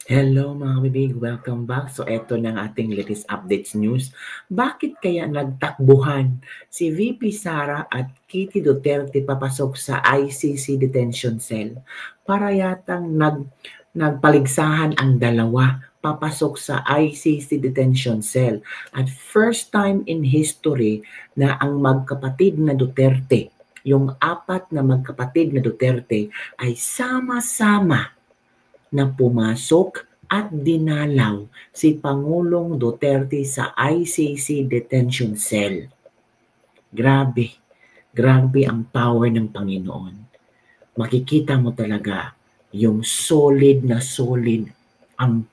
Hello mga kabibig, welcome back. So eto na ang ating latest updates news. Bakit kaya nagtakbuhan si VP Sara at Kitty Duterte papasok sa ICC detention cell? Para yatang nagpaligsahan ang dalawa papasok sa ICC detention cell. At first time in history na ang magkapatid na Duterte, yung apat na magkapatid na Duterte ay sama-sama na pumasok at dinalaw si Pangulong Duterte sa ICC detention cell. Grabe, grabe ang power ng Panginoon. Makikita mo talaga yung solid na solid ang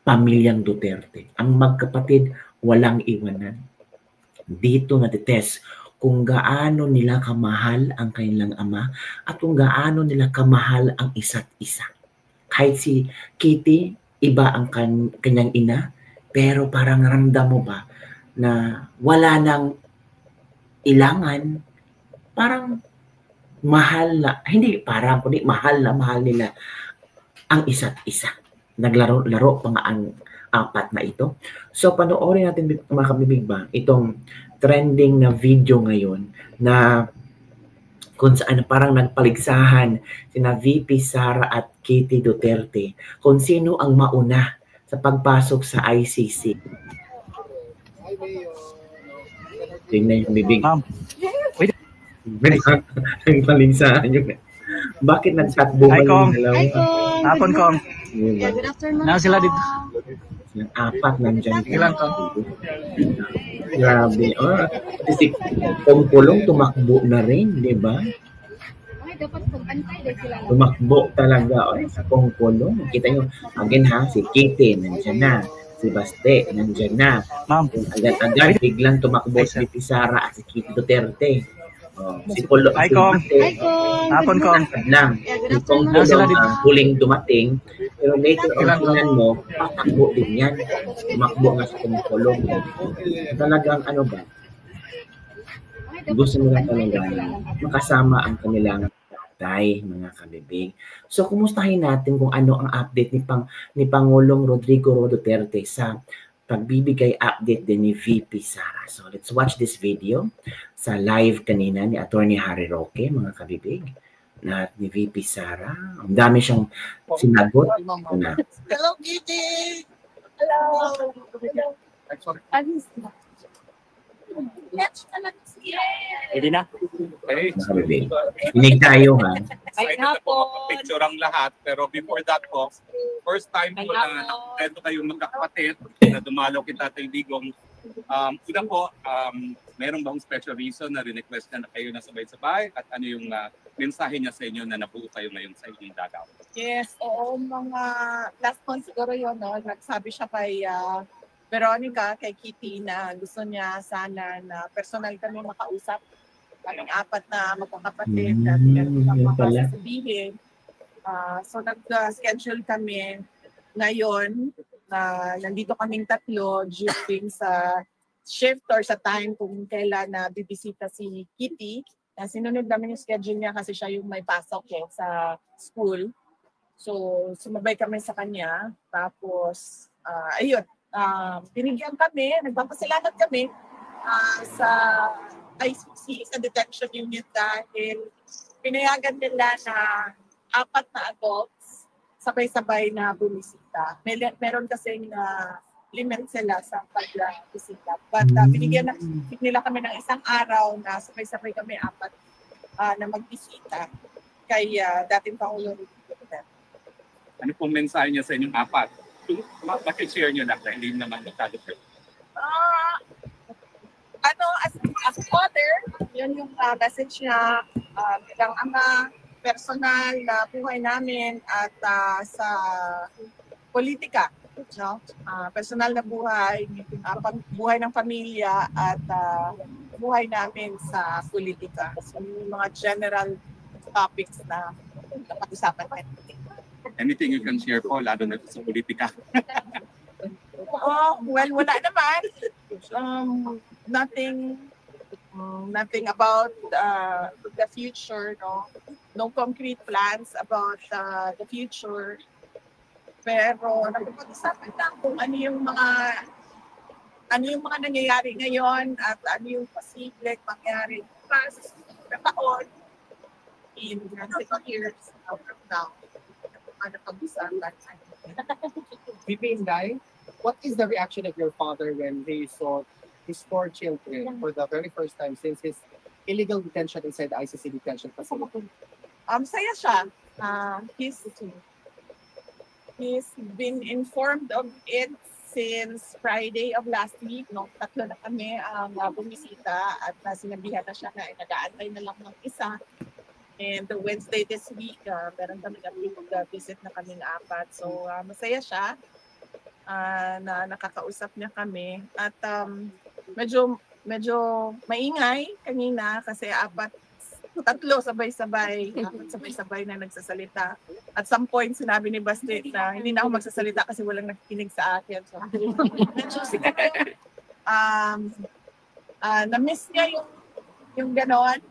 pamilyang Duterte. Ang magkapatid, walang iwanan. Dito natitest kung gaano nila kamahal ang kanilang ama at kung gaano nila kamahal ang isa't isa. Kahit si Kitty, iba ang kanyang ina, pero parang ramdam mo ba na wala nang ilangan, parang mahal na, hindi parang, kundi mahal na mahal nila ang isa't isa. Naglaro-laro pa nga ang apat na ito. So panoorin natin mga kabibig ba, itong trending na video ngayon na kung saan parang nagpaligsahan sina VP Sara at Kitty Duterte kung sino ang mauna sa pagpasok sa ICC. Tingnan yung bibig. Wait. Nagpaligsahan yun. Bakit nagtakbuhan yung dalawa? Hi, Kong. Hapon, Kong. Yeah, good afternoon. Na sila dito. Yung apat nandyan. Ilan, Kong? Grabe. Si Pongpolong tumakbo na rin, di ba? Ay, dapat pag-antay din sila. Tumakbo talaga. Sa Pongpolong. Kita nyo, again ha, si Kitty nandyan na. Si Baste nandyan na. Ma'am. Agad-agad biglang tumakbo si VP Sara at si Kitty Duterte. Si Polo, Hi, si Kong. Baste, Hi, Kong. Hapon, Kong. lang. Yeah, Si good afternoon. Pongpolong ang huling dumating. Pero later on, Ilan, Kong? tingnan mo, patakbo din yan. Tumakbo nga si Pongpolong. Talagang ano ba? Ay, dapat Gusto nila pag-antay talaga din sila. makasama ang kanilang tatay, mga kabibig. So, kumustahin natin kung ano ang update ni Pangulong Rodrigo Duterte sa pagbibigay update din ni VP Sara. So, let's watch this video sa live kanina ni Attorney Harry Roque, mga kabibig, na ni VP Sara. Ang dami siyang sinagot. Na. Hello, Kitty! Hello! Hindi na. Hey, Mga kabibig. Inig tayo, ha? excited na po picture ang lahat. Pero before that po, first time po na nakapento kayong magkakapatid na dumalaw kita Tatay Digong. Una po, meron bang special reason na request na kayo na sabay-sabay? At ano yung mensahe niya sa inyo na nabuo kayo ngayon sa inyong dagaw? Yes, oo, mga last month siguro yun, no? Nagsabi siya kay Veronica, kay Kitty, na gusto niya sana na personal kami makausap. Kaming apat na magkakapatid at meron yun pang pala. sasabihin. So nag-schedule kami ngayon na nandito kaming tatlo during sa shift or sa time kung kailan na bibisita si Kitty. Sinunod namin yung schedule niya kasi siya yung may pasok sa school. So, sumabay kami sa kanya. Tapos, ayun, binigyan kami, nagpapasalamat kami sa ICC, sa detention unit dahil pinayagan nila na apat na adults sabay-sabay na bumisita. Meron kasing limit sila sa pagbisita. But binigyan nila kami ng isang araw na sabay-sabay kami apat na magbisita kay dating Pangulo Duterte. Ano pong mensahe niya sa inyong apat? Bakit share niyo na dahil hindi naman magkadupit? As father, yun yung message niya bilang ama, personal na buhay namin at sa politika. No? Personal na buhay, buhay ng pamilya at buhay namin sa politika. So yung mga general topics na napag-usapan natin. Anything you can share po, lalo na sa politika? Well, wala naman. Nothing about the future, no concrete plans about the future. Pero napag-usapan lang kung ano yung mga nangyayari ngayon at ano yung posible mangyari para sa susunod na taon in 6 years from now. Ano pag-usapan? VP Inday, what is the reaction of your father when he saw his 4 children for the very first time since his illegal detention inside the ICC detention facility? Saya siya. He's been informed of it since Friday of last week. No? Tatlo na kami ang bumisita at sinabihan na siya na nag-aantay na lang ng isa. And the Wednesday this week, meron kami visit na kami na 4. So, masaya siya na nakakausap niya kami. At medyo maingay kanina kasi 3 sabay-sabay na nagsasalita. At some point, sinabi ni Basti na hindi na ako magsasalita kasi walang nakikinig sa akin. So, medyo siguro, na-miss niya yung ganon,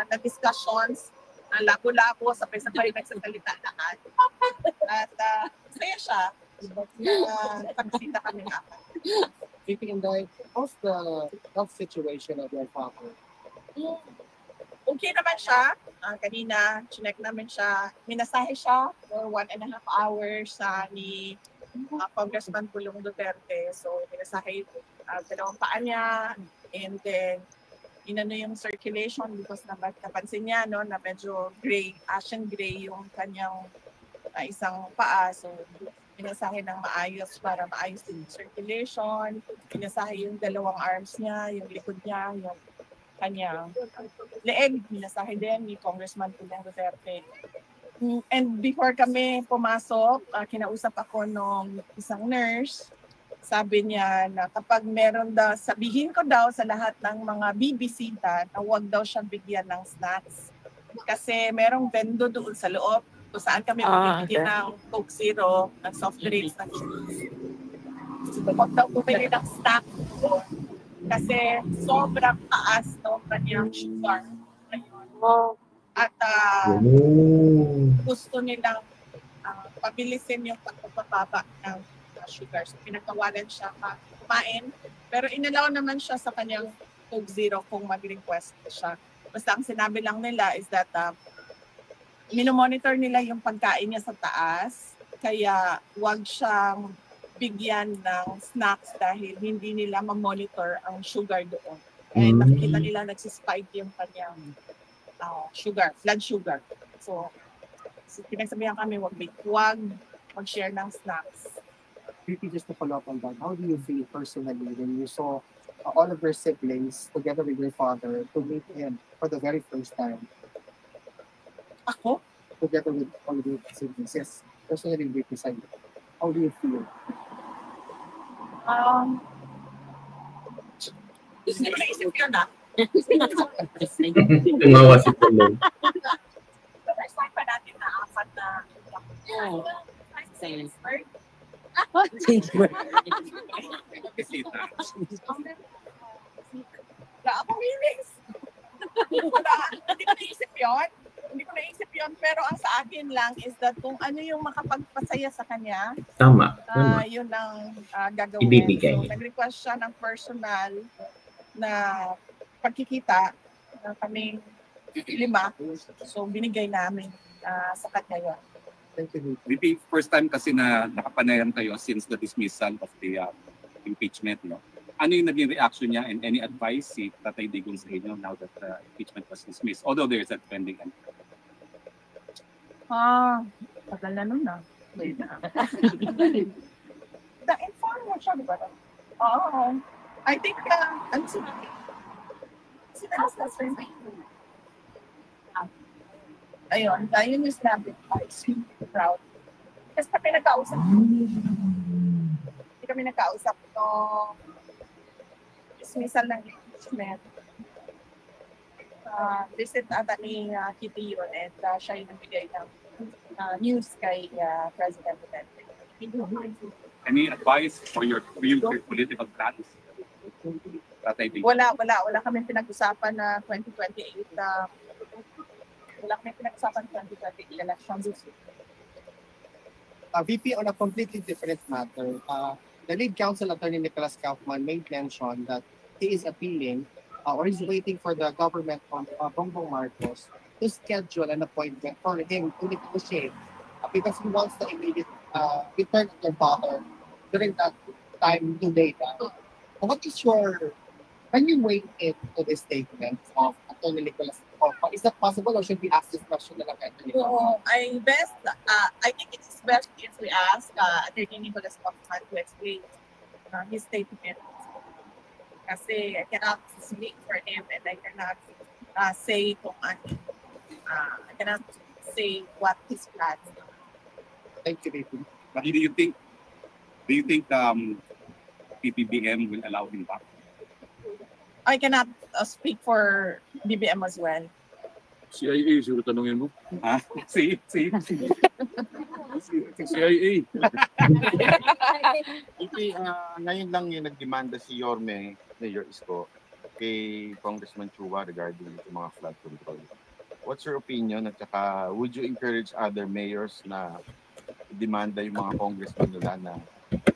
na discussions, labo-labo, sabay-sabay nagsasalita lahat. At saya siya. Pagsita kami na. VP Inday, how's the health situation of your father? Okay naman siya. Kanina, chinek namin siya. Minasahe siya for 1.5 hours ni Congressman Pulong Duterte. So, minasahe dalawang paa niya. And then, inano yung circulation because napansin niya no, na medyo gray, ashen gray yung kanyang isang paa. So, minasahe ng maayos para maayos yung circulation. Minasahe yung dalawang arms niya, yung likod niya, yung kanyang leeg, minasahe din ni Congressman Pulong Duterte. And before kami pumasok, kinausap ako nung isang nurse. Sabi niya na kapag meron daw, sabihin ko daw sa lahat ng mga bibisita na huwag daw siya bigyan ng snacks. Kasi merong vendo doon sa loob kung saan kami bibigyan ng Coke Zero, ng soft drinks, ng juice. Huwag daw bumili ng snack doon. Kasi sobrang taas no kanyang sugar. At gusto nilang pabilisin yung pagpapababa ng sugar. So pinagtawalan siya kumain. Pero inalaw naman siya sa kanyang Coke Zero kung mag-request siya. Basta ang sinabi lang nila is that minomonitor nila yung pagkain niya sa taas. Kaya wag siyang bigyan ng snacks dahil hindi nila ma-monitor ang sugar doon. Kaya nakikita nila nagsispike yung kanyang blood sugar. So pinagsabihan kami, wag mag-share ng snacks. VP, just to follow up on that, how do you feel personally when you saw all of your siblings together with your father to meet him for the very first time? Ako? Together with all of your siblings, yes. Personally, VP, how do you feel? Gusto ko naisip yun na. Tumawa si Pulong. First time pa natin na 4 na Bisita. Wala akong feelings. Hindi ko naisip yun. Pero ang sa akin lang is that kung ano yung makapagpasaya sa kanya, Tama. yun ang gagawin. Ibibigay. So, nag-request siya ng personal na pagkikita na kaming 5. So, binigay namin sa kanya yun. Thank you, VP, first time kasi na nakapanayan kayo since the dismissal of the impeachment, no? Ano yung naging reaction niya and any advice si Tatay Digong sa inyo now that the impeachment was dismissed? Although there is that pending. Tagal na nun na. Na-inform mo siya, di ba? Oo. I think, ano sinabi? Ayun, yun yung sinabi. I'm extremely proud. Kasi kami nagkausap. Hindi kami nagkausap nung dismissal ng impeachment. Visit ata ni Kitty yun and siya yung nagbigay ng news kay President Duterte. Any advice for your future political plans? Tatay Digong. Wala kami pinag-usapan na 2028. Wala kami pinag-usapan 2028 elections. VP, on a completely different matter, the lead counsel attorney Nicholas Kaufman made mention that he is appealing or he's waiting for the government of Bongbong Marcos to schedule an appointment for him to negotiate because he wants the immediate return of their father during that time to data. What is your, can you weigh into this statement of Attorney Nicholas Kaufman? Is that possible or should we ask this question na lang kay Attorney Kaufman? So, I think it is best if we ask Attorney Nicholas Kaufman to explain his statement. Kasi I cannot speak for him and I cannot say kung ano. I cannot say what his plans are. Thank you, VP. Do you think PPBM will allow him back? I cannot speak for BBM as well. CIA, siguro tanungin mo. Ah, see. CIA. Ngayon lang yung nagdemanda si Yorme, Mayor Isko, kay Congressman Chua regarding sa mga flood control. What's your opinion? At saka, would you encourage other mayors na demanda yung mga congressman nila na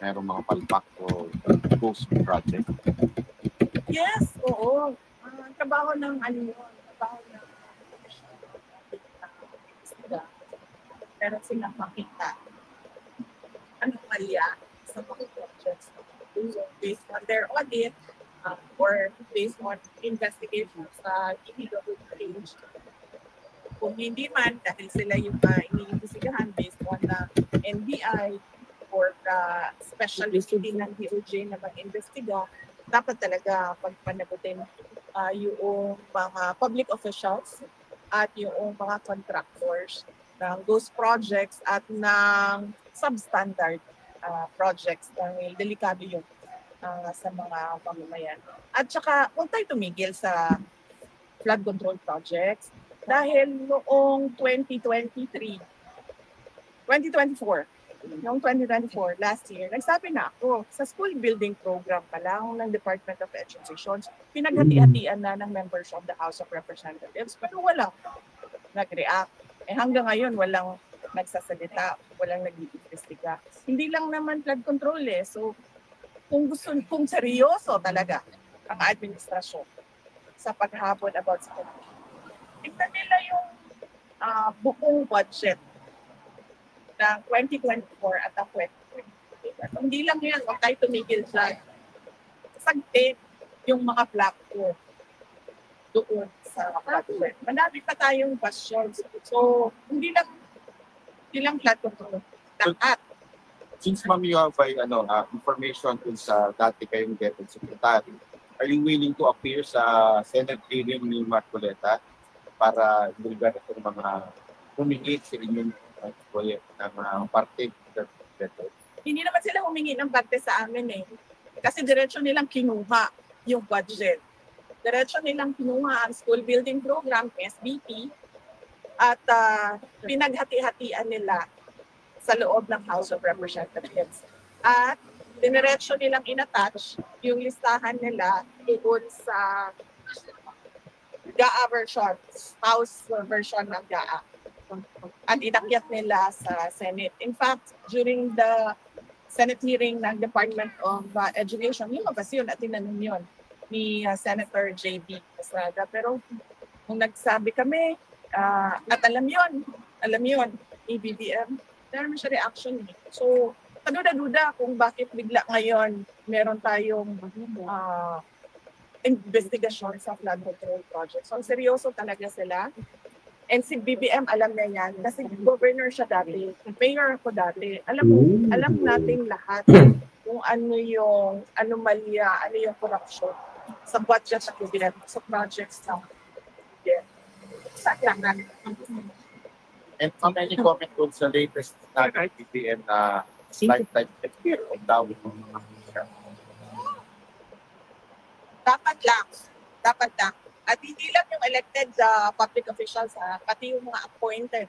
mayroong mga palpak o ghost project? Yes, oo. Trabaho ng trabaho ng pero silang makita anomalya sa mga projects based on their audit or based on investigation sa DPWH. Kung hindi man, dahil sila yung iniimbestigahan based on the NBI or the specialist din ng DOJ na mag-investiga, dapat talaga pagpanagutin yung mga public officials at yung mga contractors ng ghost projects at ng substandard projects dahil delikado yung sa mga pamamayan. At saka, huwag tayo tumigil sa flood control projects dahil noong 2024, last year, nagsabi na ako, sa school building program pa lang ng Department of Education, pinaghati-hatian na ng members of the House of Representatives, pero walang nag-react. Hanggang ngayon, walang nagsasalita, walang nag-iimbestiga. Hindi lang naman flood control So, kung seryoso talaga ang administrasyon sa paghabol about sa corruption, tignan nila yung buong budget ng 2024 at ang 2025. Hindi lang yan, huwag tayo tumigil sa saglit yung mga platform doon sa budget. Marami pa tayong questions. So, hindi lang flood control. Lahat. Since ma'am you have information kung sa dati kayong Deputy Secretary, are you willing to appear sa Senate hearing ni Marcoleta para diligan itong mga humingit sa inyong proyekto ng parte? Hindi naman sila humingi ng parte sa amin Kasi diretso nilang kinuha yung budget. Diretso nilang kinuha ang school building program, SBP, at pinaghati-hatian nila sa loob ng House of Representatives. At diniretso nilang inattach yung listahan nila doon sa GAA version, House version ng GAA. At inakyat nila sa Senate. In fact, during the Senate hearing ng Department of Education, lumabas yun at tinanong yun ni Senator J.B. Estrada. Pero kung nagsabi kami, at alam yun, BBM, meron siya reaction. So, kaduda-duda kung bakit bigla ngayon meron tayong investigasyon sa flood control project. So, seryoso talaga sila. And si BBM, alam na yan. Kasi governor siya dati. Mayor ako dati. Alam natin lahat kung ano yung anomalya, ano yung corruption sa budget sa cabinet, sa projects ng sa kailangan. And any comment doon sa latest na BBM na lifetime of Davao? Dapat lang. At hindi lang yung elected public officials, pati yung mga appointed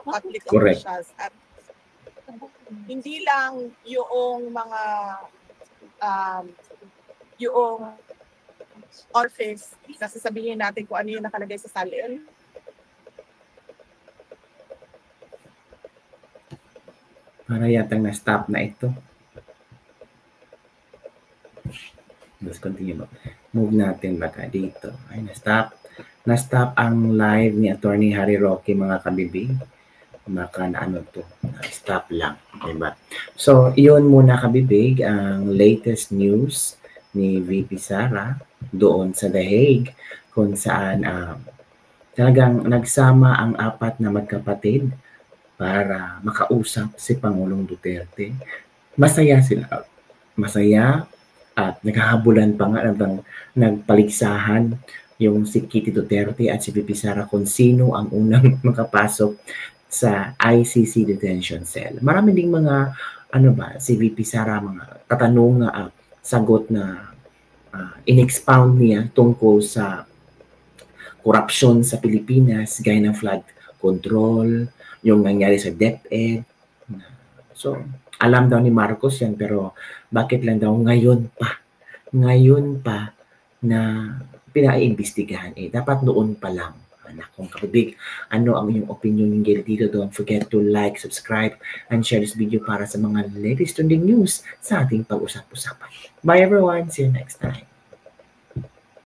public officials. At hindi lang yung mga yung office, sasabihin natin kung ano yung nakalagay sa salin. Para yatang na-stop na ito. Let's continue. Move natin baka dito. Ay, na-stop. Na-stop ang live ni Attorney Harry Roque, mga kabibig. Baka na ano to. Na-stop lang. Diba? So, yun muna kabibig, ang latest news ni VP Sara doon sa The Hague, kung saan talagang nagsama ang apat na magkapatid para makausap si Pangulong Duterte. Masaya sila. Masaya at naghahabulan pa nga, nagpaligsahan yung si Kitty Duterte at si VP Sara kung sino ang unang makapasok sa ICC detention cell. Marami ding mga si VP Sara, mga tatanong sagot na in-expound niya tungkol sa korupsyon sa Pilipinas, gaya ng flood control, yung nangyari sa DepEd. So, alam daw ni Marcos yan, pero bakit lang daw ngayon pa na pinaiimbestigahan? Dapat noon pa lang. Anak kong kabibig, ano ang inyong opinion ninyo dito? Don't forget to like, subscribe, and share this video para sa mga latest trending news sa ating pag-usap-usapan. Bye everyone! See you next time!